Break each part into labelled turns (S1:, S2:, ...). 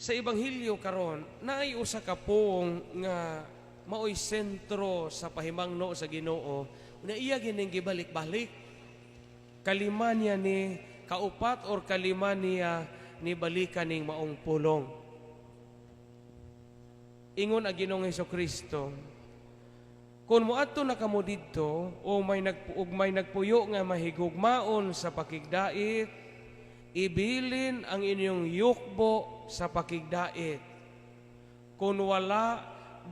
S1: Sa Ebanghelyo karon, naay usa ka pong nga maoy sentro sa pahimangno sa Ginoo, na iya gining gibalik-balik. Kalima niya ni kaupat or kalima niya ni balikan ning maong pulong. Ingon ang Ginoong Hesukristo, kung moadto na kamo didto o may nagpuyo nga mahigugmaon sa pakigdait, ibilin ang inyong yukbo sa pakigdait. Kung wala,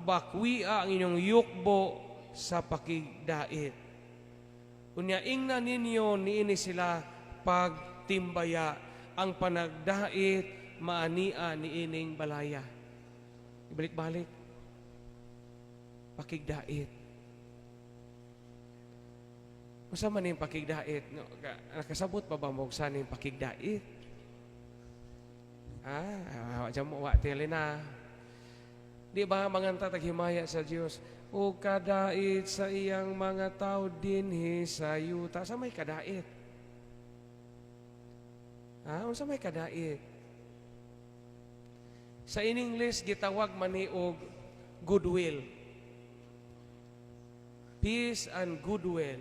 S1: bakwia ang inyong yukbo sa pakigdait. Unya ingna ninyo niini sila pagtimbaya, ang panagdait maania niining balaya. Ibalik-balik. Pakigdait. Usa man ning pakigdait? No, nakasabot pa ba mo sa ning pakigdait? Jamo wa tele na. Di ba manganta taghimaya sa Dios, o kadait sa iyang mga tao dinhi sa yuta. Sa may kadait? Unsa may kadait? Sa in English gitawag man ni og goodwill. Peace and goodwill.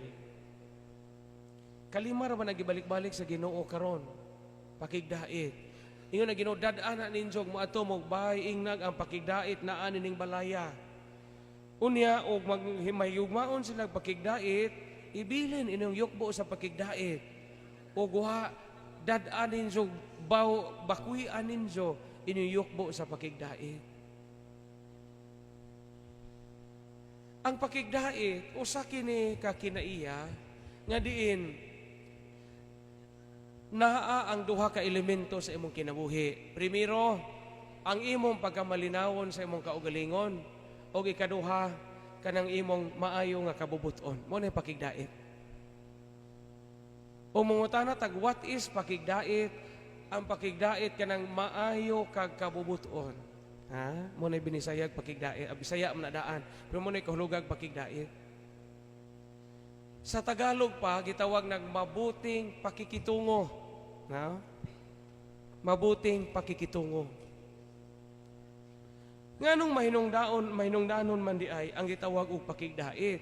S1: Kalima ra man nagibalik-balik sa Ginoo karon. Pakigdait. Ingon na Ginoo, dad-ana ninjog mo ato mong bahay ingnag ang pakigdait na ani ning balaya. Unya og maghimay-ugmaon sila pakigdait, ibilin inyong yukbo sa pakigdait. O guha dad-an ninjog bakwi-an ninjo inyong yukbo sa pakigdait. Ang pakigdait usa kini ka kinaiya nga diin naa ang duha ka elemento sa imong kinabuhi. Primero, ang imong pagkamalinawon sa imong kaugalingon, o ikaduha, kanang imong maayo nga kabubuton. Mo na pakigdait. O mungutana tag what is pakigdait? Ang pakigdait kanang maayo kag kabubuton. Mo na binisayag pakigdait. Bisaya man nadaan, pero mo na kahulugag pakigdait. Sa Tagalog pa gitawag nag mabuting pakikitungo. Mabuting pakikitungo. Nganong mahinungdanon man di ay ang gitawag og pakigdait.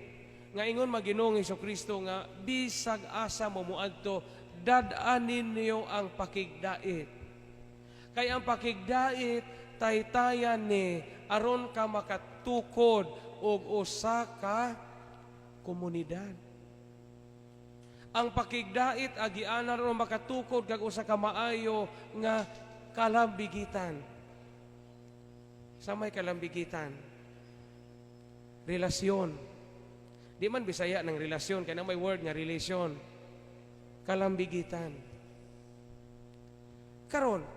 S1: Nga ingon Maginoong Hesukristo nga bisag asa mo muadto dad-anin niyo ang pakigdait. Kay ang pakigdait taytayan ni aron ka makatukod og usa ka komunidad. Ang pakigdait agianan ron makatukod kag usa ka maayo nga kalambigitan. Sa may kalambigitan, relasyon. Di man Bisaya ng relasyon, kaya may word nga relasyon. Kalambigitan. Karon,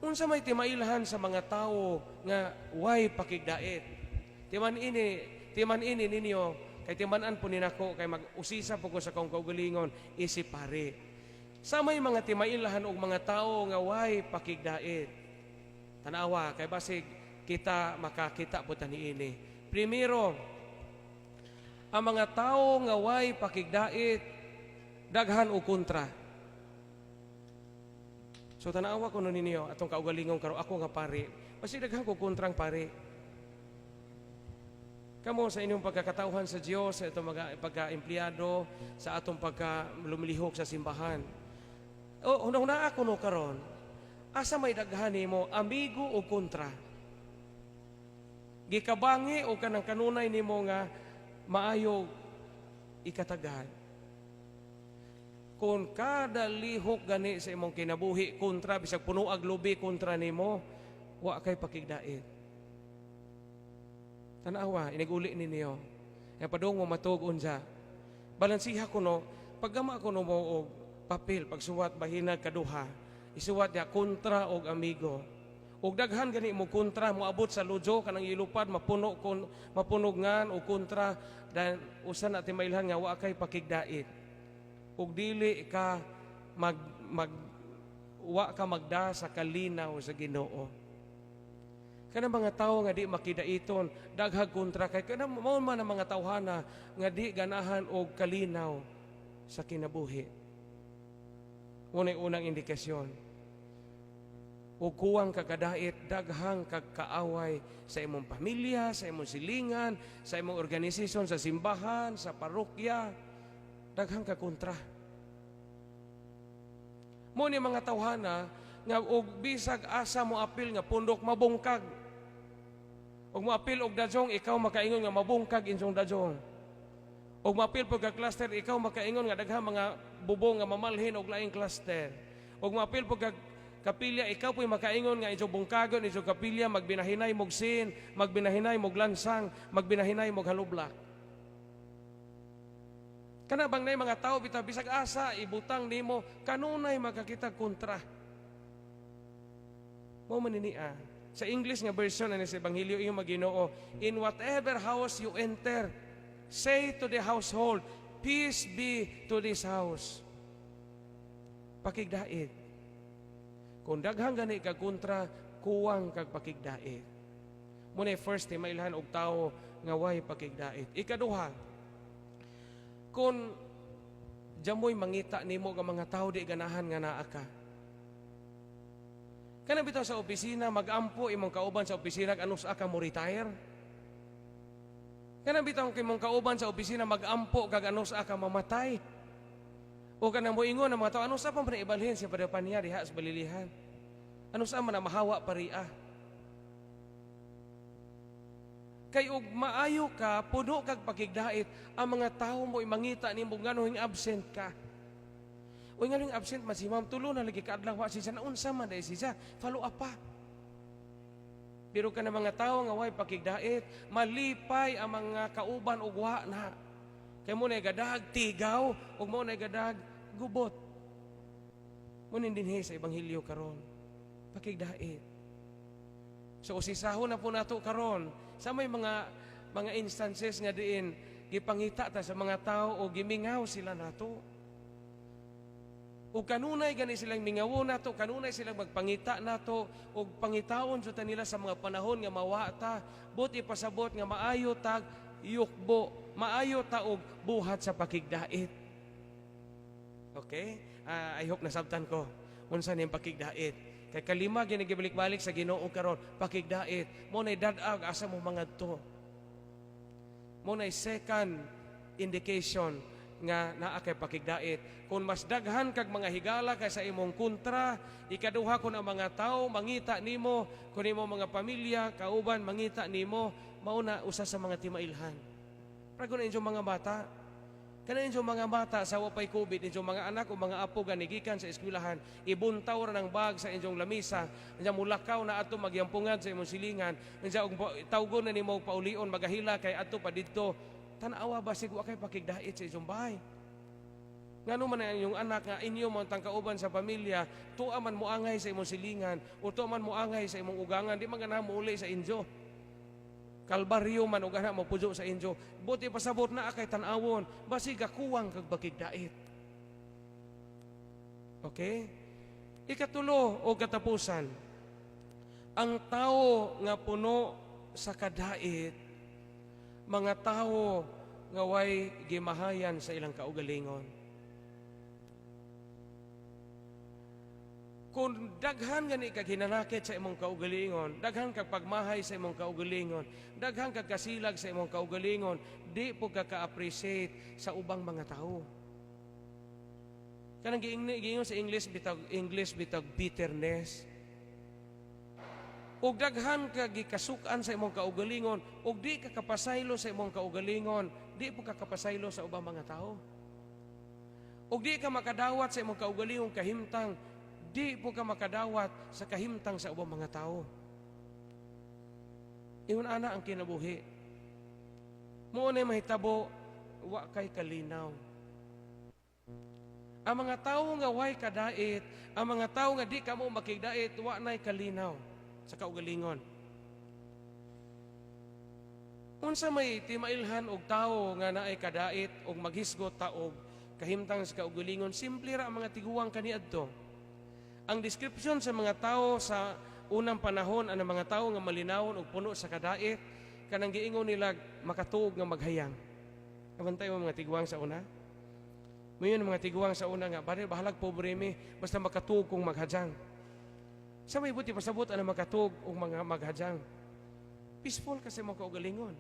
S1: unsa may timailhan sa mga tao nga way pakigdait. Timan ini ninyo, kay timanan po ninako, kay mag-usisa po ko sa kong kaugalingon, isipare. Sa may mga timailahan og mga tao nga way pakigdait. Tanawa, kay basig kita makakita po tani ini. Primero, ang mga tao nga way pakigdait, daghan o kontra. So tanawa ko nun ninyo, atong kaugalingon karo ako nga pare, basig daghan ko kontrang pare. Kamo sa inyong pagkakatauhan sa Dios, sa itong mga pagka-empleyado, sa atong pagka-lumilihok sa simbahan. O, una ako no karon, asa may daghan nimo, amigo o kontra? Gikabangi o kanang kanunay nimo nga maayo ikatagan. Kung kada lihok gani sa imong kinabuhi kontra, bisag puno ag lubi kontra nimo, wa kay pakigdait. Tanawa, iniguli ninyo. Kaya padong mo matugon siya. Balansiha ko no, paggama ko no mo og papel, pagsuwat, bahinag, kaduha, isuwat niya kontra og amigo. Og daghan gani mo kontra, mo abot sa lujo, kanang ilupad, mapunogngan o kontra, dan usan natin mailhan nga, wa kay pakigdait. Og dili ka wa ka magda sa kalinaw sa Ginoo. Kanang mga tao nga di makidaiton, daghag kontra kay kanang mao man ang mga tawhana nga di ganahan og kalinaw sa kinabuhi. Unang indikasyon. o kuwang kagadait, daghang kagkaaway sa imong pamilya, sa imong silingan, sa imong organisasyon, sa simbahan, sa parokya, daghang kakontra. Mo ni mga tawhana nga og bisag asa mo apil nga pundok mabungkag. Og mo apil og dadyong ikaw makaingon nga mabungkag insong dadyong. Og mo apil pag cluster ikaw makaingon nga daghang mga bubong nga mamalhin og laing cluster. Og mo apil pag kapilya ikaw po'y makaingon nga insong bungkagon insong kapilya magbinahinay mog sin, magbinahinay mog lansang, magbinahinay mog halublak. Kana bang nay mga tao bitaw bisag asa ibutang nimo kanunay makakita kontra. Mo maninia sa English nga version ani sa Ebanghelyo iyong Maginoo, in whatever house you enter, say to the household, peace be to this house. Pakigdait. Kung daghang gani kag kontra, kuwang kag pakigdait. Muna first mailhan og tao nga way pakigdait. Ikaduha, kung jamoy mangita nimo nga mga tao di ganahan nga naa ka. Kana bitaw sa opisina magampo imong kauban sa opisina anus ka mo retire. Kana bitaw imong kauban sa opisina magampo kag anus ka mamatay. O kanang moingon ang mga tao anus pa man ibalhin siya padapan niya diha sa balilihan. Anus man na mahawa pariya. Kay og maayo ka, puno kag pakigdait, ang mga tao mo mangita nimo ngano'ng absent ka. O ngano'ng absent man si ma'am tulo na lagi kaadlaw wa siya naunsa man dai siya, follow up pa. Pero kana mga tao nga way pakigdait, malipay ang mga kauban og wa na. Kay mo na gadag tigaw ug mo na gadag gubot. Mo dinhi sa ebanghelyo karon. Pakigdait. So usisahon na po nato karon sa may mga instances nga diin gipangita ta sa mga tao o gimingaw sila nato. O kanunay gani silang mingawo nato, kanunay silang magpangita nato o pangitaon sa nila sa mga panahon nga mawata, buti pasabot nga maayo tag yukbo, maayo ta og buhat sa pakigdait. Okay? I hope nasabtan ko unsa ning pakigdait. Kay kalima ginigibalik-balik sa Ginoo karon, pakigdait. Mo nay dadag asa mo mangadto. Mo nay second indication nga naa kay pakigdait. Kung mas daghan kag mga higala kaysa imong kontra, ikaduha kun ang mga tao mangita nimo, kun imo mga pamilya, kauban mangita nimo, mao na usa sa mga timailhan. Para kun inyong mga bata, kana inyong mga bata sa wapay COVID, inyong mga anak o mga apo ganigikan sa eskwelahan, ibuntaw ra ng bag sa inyong lamisa, inyong mulakaw na ato magyampungan sa imong silingan, inyong tawgon na nimo paulion magahila kay ato pa didto. Tanawa ba sig wa kay pakigdait sa inyong bahay? Ngano man ang inyong anak nga inyo man tang kauban sa pamilya, tuwa man moangay sa imong silingan, o tuwa man moangay sa imong ugangan, di man ganahan mo uli sa inyo. Kalbaryo man o gana mo pujo sa inyo. Buti pasabot na akay tanawon, basig kuwang kag pakigdait. Okay? Ikatulo o katapusan, ang tao nga puno sa kadait, mga tao nga way gimahayan sa ilang kaugalingon. Kung daghan gani kag hinanakit sa imong kaugalingon, daghan kag pagmahay sa imong kaugalingon, daghan kag kasilag sa imong kaugalingon, di po ka ka-appreciate sa ubang mga tao. Kanang giingon sa English bitag bitterness. Ug daghan kag gikasukan sa imong kaugalingon, ug di ka kapasaylo sa imong kaugalingon, di po ka kapasaylo sa ubang mga tao. Ug di ka makadawat sa imong kaugalingon kahimtang, di po ka makadawat sa kahimtang sa ubang mga tao. Iyon ana ang kinabuhi. Mo na mahitabo, wa kay kalinaw. Ang mga tao nga way kadait, ang mga tao nga di kamo makigdait, wa nay kalinaw sa kaugalingon. Unsa may timailhan og tao nga naay kadait og maghisgot ta og kahimtang sa kaugalingon, simple ra ang mga tiguang kaniadto. Ang description sa mga tao sa unang panahon, ang mga tao nga malinawon o puno sa kadait, kanang giingon nila makatuog nga maghayang. Kabantay mo mga tiguang sa una? Ngayon mga tiguang sa una nga, bahalag pobre mi, basta makatuog kong maghayang. Sa may buti pasabot ang makatug o mga maghadjang. Peaceful kasi mo kaugalingon.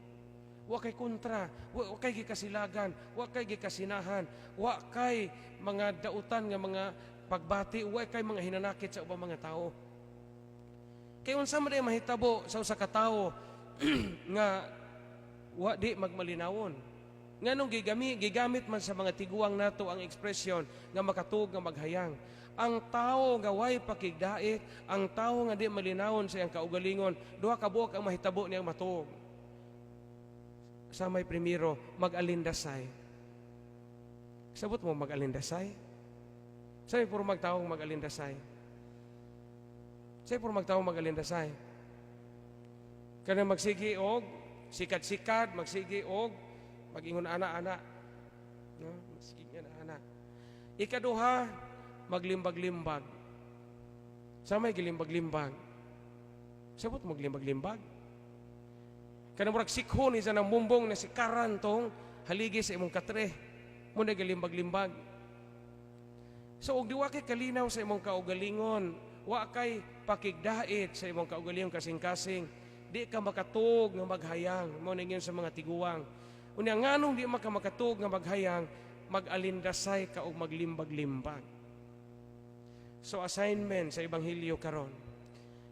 S1: Wa kay kontra, wa kay gikasilagan, wa kay gikasinahan, wa kay mga dautan nga mga pagbati, wa kay mga hinanakit sa ubang mga tao. Kay unsa man ay mahitabo sa usa ka tawo nga wa di magmalinawon. Nganong gigamit man sa mga tiguang nato ang ekspresyon nga makatug nga maghayang. Ang tao nga way pakigdait, ang tao nga di malinawon sa iyang kaugalingon, duha ka buok ang mahitabo niyang matuog. Sa may primero, mag-alindasay. Sabot mo mag-alindasay? Sa'yo puro magtaong mag-alindasay. Sa'yo puro magtaong mag-alindasay. Kana magsigi og sikat-sikat, magsigi og mag-ingon ana-ana. No? Magsigi ana-ana. Ikaduha, maglimbag-limbag. Sa may gilimbag-limbag. Sabot mo maglimbag-limbag. Kana murag sikho ni sa nang bumbong na si karan tong haligi sa imong katre. Muna gilimbag-limbag. So og diwa kay kalinaw sa imong kaugalingon, wa kay pakigdait sa imong kaugalingon kasing-kasing, di ka makatug nga maghayang mo ningon sa mga tiguang. Unya nganong di ka makatug nga maghayang, mag-alindasay ka og maglimbag-limbag. So assignment sa ebanghelyo karon.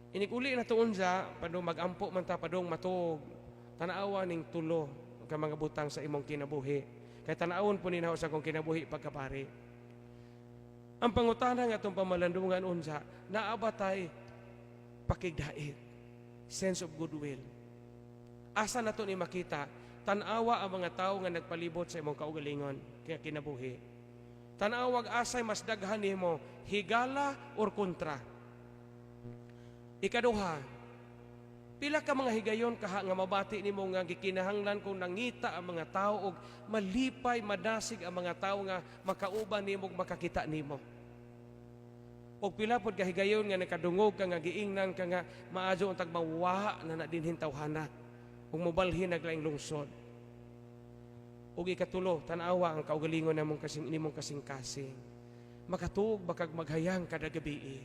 S1: Inikuli na tuon sa padung magampo man ta padung matug. Tanawa ning tulo ka mga butang sa imong kinabuhi. Kay tanawon po ninaw sa kong kinabuhi pagkapari. Ang pangutana nga itong pamalandungan unsa, naabatay pakigdait, sense of goodwill. Asa na ito ni makita, tanawa ang mga tao nga nagpalibot sa imong kaugalingon, kaya kinabuhi. Tanawag asay mas daghan nimo, higala or kontra. Ikaduha, pila ka mga higayon kaha nga mabati nimo nga gikinahanglan kung nangita ang mga tao og malipay madasig ang mga tao nga makauban nimo ug makakita nimo. Og pila pod ka higayon nga nakadungog ka nga giingnan ka nga maadyo ang tagmawa na dinhin tawhana ug mobalhin naglaing lungsod. Og ikatulo, tanawa ang kaugalingon namong nimong kasing-kasing. Makatug bakag maghayang kada gabi.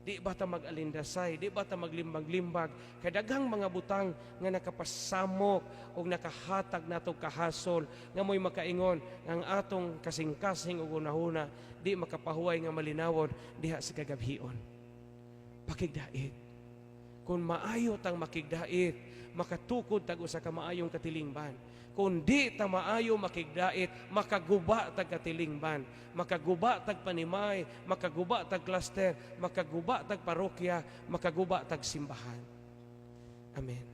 S1: Di ba ta mag-alindasay, di ba ta maglimbag-limbag, kay daghang mga butang nga nakapasamok o nakahatag nato kahasol, nga mo'y makaingon, ang atong kasing-kasing o unahuna, di makapahuway nga malinawon, diha sa kagabhion. Pakigdait. Kung maayo tang makigdait, makatukod tag usa ka maayong katilingban. Kung di ta maayo makigdait, makaguba tag katilingban, makaguba tag panimay, makaguba tag cluster, makaguba tag parokya, makaguba tag simbahan. Amen.